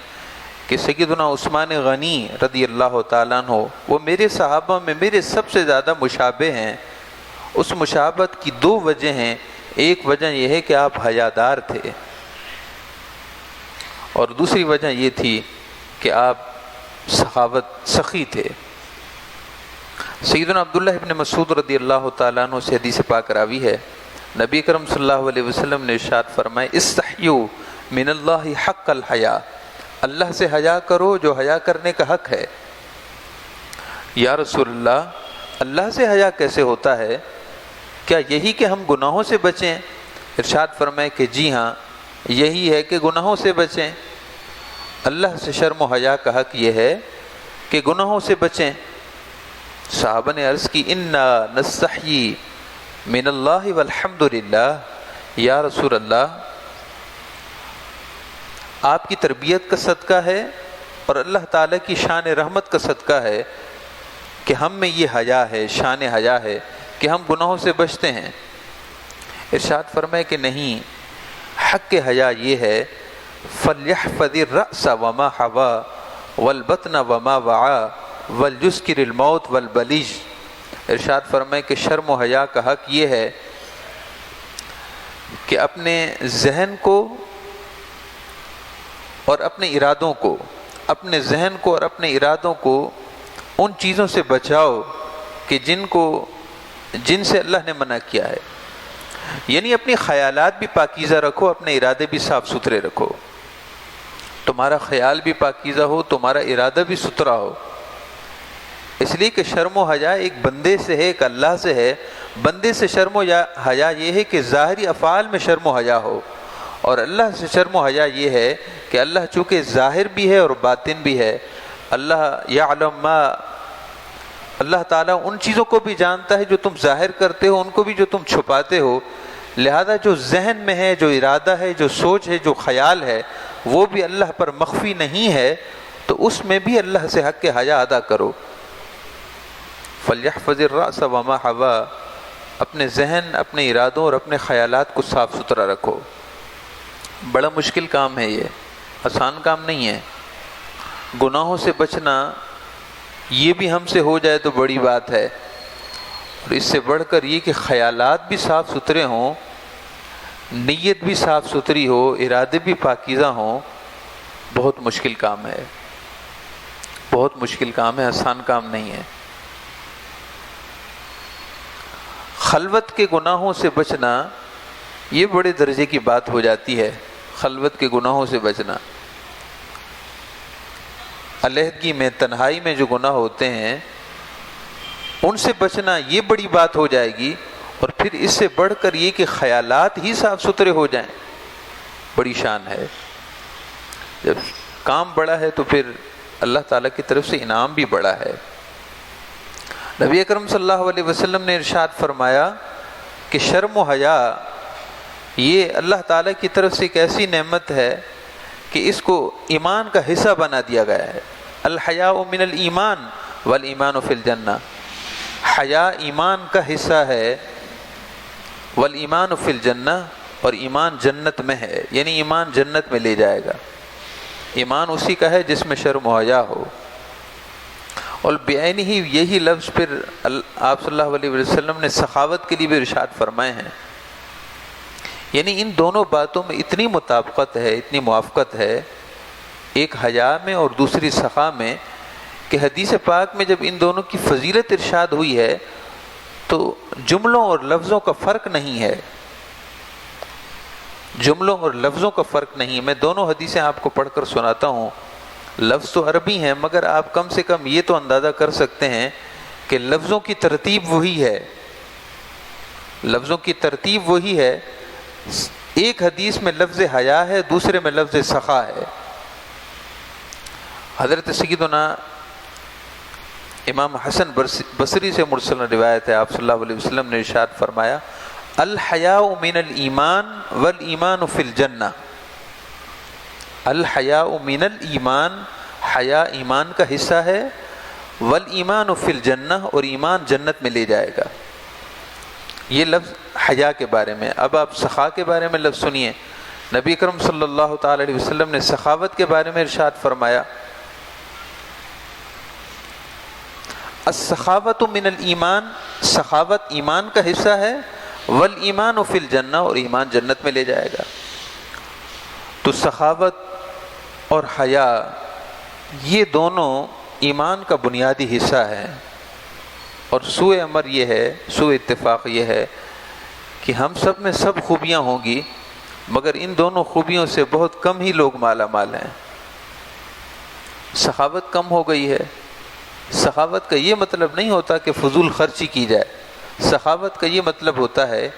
کہ سیدنا عثمان غنی رضی اللہ تعالیٰ عنہ وہ میرے صحابہ میں میرے سب سے زیادہ مشابہ ہیں۔ اس مشابہت کی دو وجہ ہیں، ایک وجہ یہ ہے کہ آپ حیادار تھے، اور دوسری وجہ یہ تھی کہ آپ سخی تھے۔ سیدنا عبداللہ ابن مسعود رضی اللہ تعالیٰ عنہ سے حدیث پاک راوی ہے، نبی کرم صلی اللہ علیہ وسلم نے ارشاد فرمائے استحیوا من اللہ حق الحیا، اللہ سے حیا کرو جو حیا کرنے کا حق ہے۔ یا رسول اللہ، اللہ سے حیا کیسے ہوتا ہے؟ کیا یہی کہ ہم گناہوں سے بچیں؟ ارشاد فرمائے کہ جی ہاں، یہی ہے کہ گناہوں سے بچیں۔ اللہ سے شرم و حیا کا حق یہ ہے کہ گناہوں سے بچیں۔ صحابہ نے عرض کی انا نستحیی من اللہ والحمد للہ، یا رسول اللہ آپ کی تربیت کا صدقہ ہے اور اللہ تعالیٰ کی شان رحمت کا صدقہ ہے کہ ہم میں یہ حیا ہے، شان حیا ہے کہ ہم گناہوں سے بچتے ہیں۔ ارشاد فرمائے کہ نہیں، حق حیا یہ ہے فَلْيَحْفَظِ الرَّأْسَ وَمَا حَوَا وَالْبَطْنَ وَمَا وَعَا وَلْيُسْكِرِ الْمَوْتِ وَالْبَلِيجِ۔ ارشاد فرمائے کہ شرم و حیا کا حق یہ ہے کہ اپنے ذہن کو اور اپنے ارادوں کو، اپنے ذہن کو اور اپنے ارادوں کو ان چیزوں سے بچاؤ کہ جن سے اللہ نے منع کیا ہے، یعنی اپنی خیالات بھی پاکیزہ رکھو، اپنے ارادے بھی صاف ستھرے رکھو، تمہارا خیال بھی پاکیزہ ہو، تمہارا ارادہ بھی ستھرا ہو۔ اس لیے کہ شرم و حیا ایک بندے سے ہے، ایک اللہ سے ہے۔ بندے سے شرم و حیا یہ ہے کہ ظاہری افعال میں شرم و حیا ہو، اور اللہ سے شرم و حیا یہ ہے کہ اللہ چونکہ ظاہر بھی ہے اور باطن بھی ہے، اللہ یعلم ما، اللہ تعالیٰ ان چیزوں کو بھی جانتا ہے جو تم ظاہر کرتے ہو، ان کو بھی جو تم چھپاتے ہو، لہذا جو ذہن میں ہے، جو ارادہ ہے، جو سوچ ہے، جو خیال ہے، وہ بھی اللہ پر مخفی نہیں ہے، تو اس میں بھی اللہ سے حق حیا ادا کرو۔ فَلْيَحْفَظِ الرَّأْسَ وَمَا حَوَا، اپنے ذہن، اپنے ارادوں اور اپنے خیالات کو صاف ستھرا رکھو۔ بڑا مشکل کام ہے یہ، آسان کام نہیں ہے۔ گناہوں سے بچنا یہ بھی ہم سے ہو جائے تو بڑی بات ہے، اور اس سے بڑھ کر یہ کہ خیالات بھی صاف ستھرے ہوں، نیت بھی صاف ستھری ہو، ارادے بھی پاکیزہ ہوں، بہت مشکل کام ہے، بہت مشکل کام ہے، آسان کام نہیں ہے۔ خلوت کے گناہوں سے بچنا یہ بڑے درجے کی بات ہو جاتی ہے، خلوت کے گناہوں سے بچنا، علیحدگی میں، تنہائی میں جو گناہ ہوتے ہیں ان سے بچنا یہ بڑی بات ہو جائے گی، اور پھر اس سے بڑھ کر یہ کہ خیالات ہی صاف ستھرے ہو جائیں، بڑی شان ہے۔ جب کام بڑا ہے تو پھر اللہ تعالیٰ کی طرف سے انعام بھی بڑا ہے۔ نبی اکرم صلی اللہ علیہ وسلم نے ارشاد فرمایا کہ شرم و حیا یہ اللہ تعالیٰ کی طرف سے ایک ایسی نعمت ہے کہ اس کو ایمان کا حصہ بنا دیا گیا ہے۔ الحیاء من الایمان والایمان فی الجنہ، حیا ایمان کا حصہ ہے، والایمان فی الجنہ، اور ایمان جنت میں ہے، یعنی ایمان جنت میں لے جائے گا۔ ایمان اسی کا ہے جس میں شرم و حیا ہو، اور بعین ہی یہی لفظ پھر آپ صلی اللہ علیہ وسلم نے سخاوت کے لیے بھی ارشاد فرمائے ہیں۔ یعنی ان دونوں باتوں میں اتنی مطابقت ہے، اتنی موافقت ہے، ایک حیا میں اور دوسری سخا میں، کہ حدیث پاک میں جب ان دونوں کی فضیلت ارشاد ہوئی ہے تو جملوں اور لفظوں کا فرق نہیں ہے، جملوں اور لفظوں کا فرق نہیں۔ میں دونوں حدیثیں آپ کو پڑھ کر سناتا ہوں، لفظ تو عربی ہیں مگر آپ کم سے کم یہ تو اندازہ کر سکتے ہیں کہ لفظوں کی ترتیب وہی ہے، لفظوں کی ترتیب وہی ہے۔ ایک حدیث میں لفظ حیا ہے، دوسرے میں لفظ سخا ہے۔ حضرت سیدنا امام حسن بصری سے مرسل روایت ہے، آپ صلی اللہ علیہ وسلم نے ارشاد فرمایا الحیاء من الایمان والایمان فی الجنہ، الحیاء من الایمان، حیا ایمان کا حصہ ہے، والایمان فی الجنہ، اور ایمان جنت میں لے جائے گا۔ یہ لفظ حیا کے بارے میں۔ اب آپ سخا کے بارے میں لفظ سنیے۔ نبی اکرم صلی اللہ تعالی علیہ وسلم نے سخاوت کے بارے میں ارشاد فرمایا السخاوت من الایمان، سخاوت ایمان کا حصہ ہے، والایمان فی الجنہ، اور ایمان جنت میں لے جائے گا۔ تو سخاوت اور حیا یہ دونوں ایمان کا بنیادی حصہ ہے، اور سوء امر یہ ہے، سوء اتفاق یہ ہے کہ ہم سب میں سب خوبیاں ہوں گی مگر ان دونوں خوبیوں سے بہت کم ہی لوگ مالا مال ہیں۔ سخاوت کم ہو گئی ہے۔ سخاوت کا یہ مطلب نہیں ہوتا کہ فضول خرچی کی جائے، سخاوت کا یہ مطلب ہوتا ہے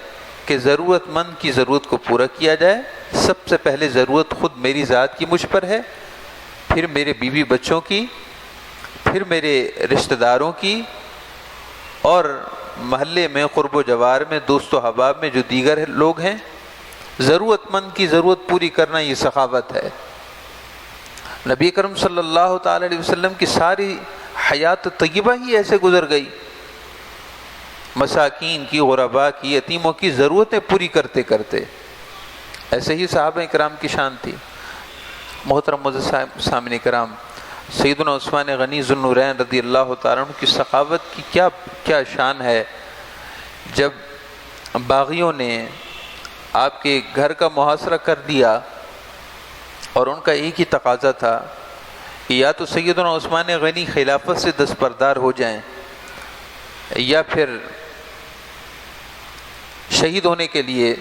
کہ ضرورت مند کی ضرورت کو پورا کیا جائے۔ سب سے پہلے ضرورت خود میری ذات کی مجھ پر ہے، پھر میرے بیوی بچوں کی، پھر میرے رشتہ داروں کی، اور محلے میں، قرب و جوار میں، دوست و احباب میں جو دیگر لوگ ہیں۔ ضرورت مند کی ضرورت پوری کرنا یہ سخاوت ہے۔ نبی کرم صلی اللہ تعالی علیہ وسلم کی ساری حیات طیبہ ہی ایسے گزر گئی، مساکین کی، غرباء کی، یتیموں کی ضرورتیں پوری کرتے کرتے۔ ایسے ہی صحابہ کرام کی شان تھی۔ محترم معزز سامعین کرام، سیدنا عثمان غنی ذو النورین رضی اللہ تعالیٰ عنہ کی سخاوت کی کیا شان ہے۔ جب باغیوں نے آپ کے گھر کا محاصرہ کر دیا اور ان کا ایک ہی تقاضا تھا کہ یا تو سیدنا عثمان غنی خلافت سے دستبردار ہو جائیں یا پھر شہید ہونے کے لیے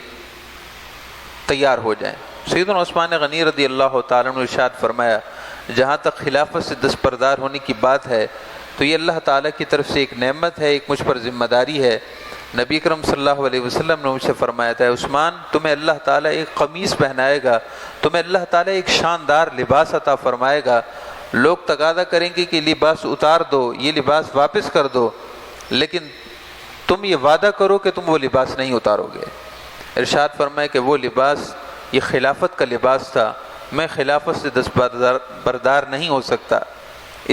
تیار ہو جائیں۔ سیدنا عثمان غنی رضی اللہ تعالیٰ عنہ ارشاد فرمایا، جہاں تک خلافت سے دستبردار ہونے کی بات ہے تو یہ اللہ تعالیٰ کی طرف سے ایک نعمت ہے، ایک مجھ پر ذمہ داری ہے۔ نبی کرم صلی اللہ علیہ وسلم نے مجھ سے فرمایا تھا، عثمان تمہیں اللہ تعالیٰ ایک قمیص پہنائے گا، تمہیں اللہ تعالیٰ ایک شاندار لباس عطا فرمائے گا، لوگ تقاضا کریں گے کہ لباس اتار دو، یہ لباس واپس کر دو، لیکن تم یہ وعدہ کرو کہ تم وہ لباس نہیں اتارو گے۔ ارشاد فرمایا کہ وہ لباس یہ خلافت کا لباس تھا، میں خلافت سے دستبردار نہیں ہو سکتا،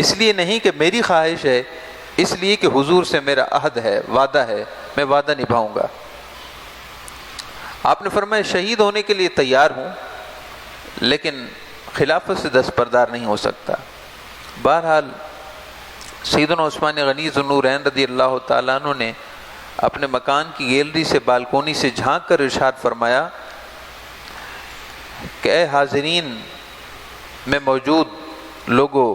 اس لیے نہیں کہ میری خواہش ہے، اس لیے کہ حضور سے میرا عہد ہے، وعدہ ہے، میں وعدہ نبھاؤں گا۔ آپ نے فرمایا شہید ہونے کے لیے تیار ہوں لیکن خلافت سے دستبردار نہیں ہو سکتا۔ بہرحال سیدنا عثمان غنی ذو النورین رضی اللہ تعالیٰ عنہ نے اپنے مکان کی گیلری سے، بالکونی سے جھانک کر ارشاد فرمایا کہ اے حاضرین میں موجود لوگوں،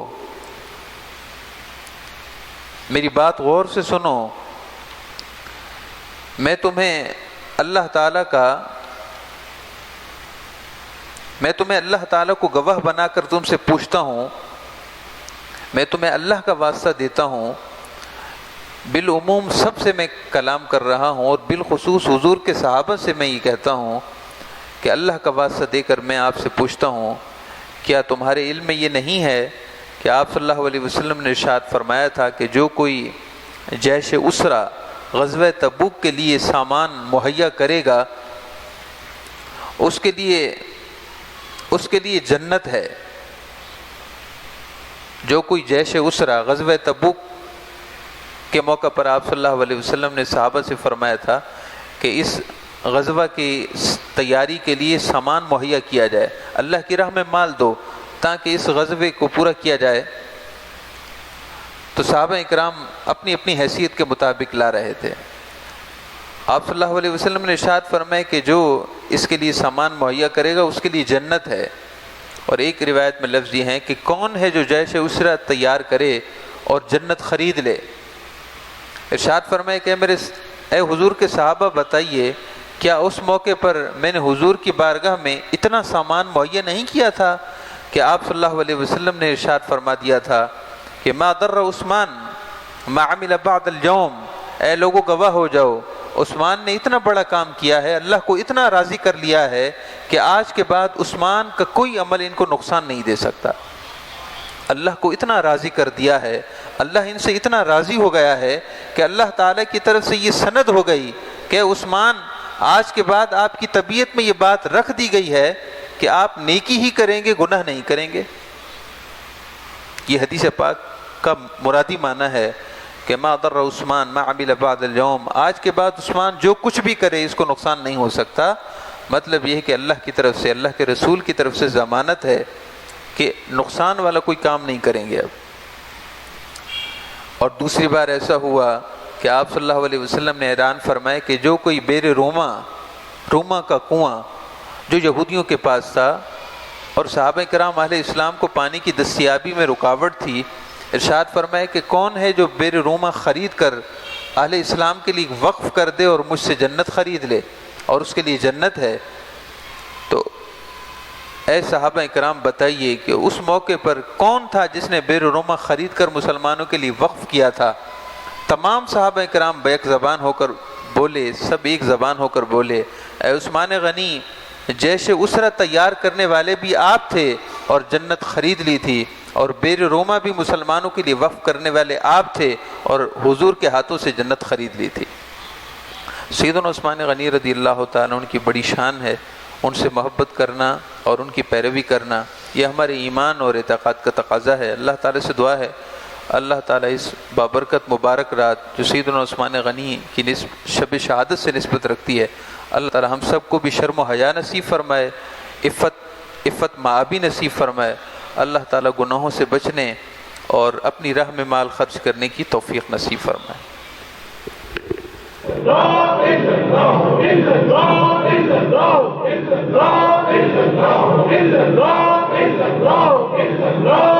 میری بات غور سے سنو، میں تمہیں اللہ تعالیٰ کو گواہ بنا کر تم سے پوچھتا ہوں، میں تمہیں اللہ کا واسطہ دیتا ہوں، بالعموم سب سے میں کلام کر رہا ہوں اور بالخصوص حضور کے صحابہ سے میں یہ کہتا ہوں کہ اللہ کا واسطہ دے کر میں آپ سے پوچھتا ہوں، کیا تمہارے علم میں یہ نہیں ہے کہ آپ صلی اللہ علیہ وسلم نے ارشاد فرمایا تھا کہ جو کوئی جیش اسرا غزوہ تبوک کے لیے سامان مہیا کرے گا اس کے لیے جنت ہے۔ جو کوئی جیش اسرا غزوہ تبوک کے موقع پر آپ صلی اللہ علیہ وسلم نے صحابہ سے فرمایا تھا کہ اس غزوہ کی تیاری کے لیے سامان مہیا کیا جائے، اللہ کی راہ میں مال دو تاکہ اس غزوے کو پورا کیا جائے۔ تو صحابہ اکرام اپنی اپنی حیثیت کے مطابق لا رہے تھے۔ آپ صلی اللہ علیہ وسلم نے ارشاد فرمایا کہ جو اس کے لیے سامان مہیا کرے گا اس کے لیے جنت ہے۔ اور ایک روایت میں لفظ یہ ہیں کہ کون ہے جو جیش اسرا تیار کرے اور جنت خرید لے۔ ارشاد فرمایا کہ اے حضور کے صحابہ بتائیے، کیا اس موقع پر میں نے حضور کی بارگاہ میں اتنا سامان مہیا نہیں کیا تھا کہ آپ صلی اللہ علیہ وسلم نے ارشاد فرما دیا تھا کہ ما ضر عثمان ما عمل بعد اليوم، اے لوگوں گواہ ہو جاؤ، عثمان نے اتنا بڑا کام کیا ہے، اللہ کو اتنا راضی کر لیا ہے کہ آج کے بعد عثمان کا کوئی عمل ان کو نقصان نہیں دے سکتا۔ اللہ کو اتنا راضی کر دیا ہے، اللہ ان سے اتنا راضی ہو گیا ہے کہ اللہ تعالیٰ کی طرف سے یہ سند ہو گئی کہ عثمان آج کے بعد آپ کی طبیعت میں یہ بات رکھ دی گئی ہے کہ آپ نیکی ہی کریں گے، گناہ نہیں کریں گے۔ یہ حدیث پاک کا مرادی معنی ہے کہ ما ضر عثمان ما عمل بعد اليوم، آج کے بعد عثمان جو کچھ بھی کرے اس کو نقصان نہیں ہو سکتا۔ مطلب یہ ہے کہ اللہ کی طرف سے، اللہ کے رسول کی طرف سے ضمانت ہے کہ نقصان والا کوئی کام نہیں کریں گے اب۔ اور دوسری بار ایسا ہوا کہ آپ صلی اللہ علیہ وسلم نے اعلان فرمایا کہ جو کوئی بیر روما کا کنواں جو یہودیوں کے پاس تھا اور صحابہ کرام اہل اسلام کو پانی کی دستیابی میں رکاوٹ تھی، ارشاد فرمایا کہ کون ہے جو بیر روما خرید کر اہل اسلام کے لیے وقف کر دے اور مجھ سے جنت خرید لے اور اس کے لیے جنت ہے۔ تو اے صحابہ کرام بتائیے کہ اس موقع پر کون تھا جس نے بیر روما خرید کر مسلمانوں کے لیے وقف کیا تھا؟ تمام صحابہ کرام بیک زبان ہو کر بولے، سب ایک زبان ہو کر بولے، اے عثمان غنی، جیش اسرا تیار کرنے والے بھی آپ تھے اور جنت خرید لی تھی، اور بیر روما بھی مسلمانوں کے لیے وقف کرنے والے آپ تھے اور حضور کے ہاتھوں سے جنت خرید لی تھی۔ سیدنا عثمان غنی رضی اللہ تعالیٰ ان کی بڑی شان ہے، ان سے محبت کرنا اور ان کی پیروی کرنا یہ ہمارے ایمان اور اعتقاد کا تقاضا ہے۔ اللہ تعالیٰ سے دعا ہے اللہ تعالیٰ اس بابرکت مبارک رات جو سیدنا عثمان غنی کی شب شہادت سے نسبت رکھتی ہے، اللہ تعالیٰ ہم سب کو بھی شرم و حیا نصیب فرمائے، عفت معابی نصیب فرمائے، اللہ تعالیٰ گناہوں سے بچنے اور اپنی راہ میں مال خرچ کرنے کی توفیق نصیب فرمائے۔ اللہ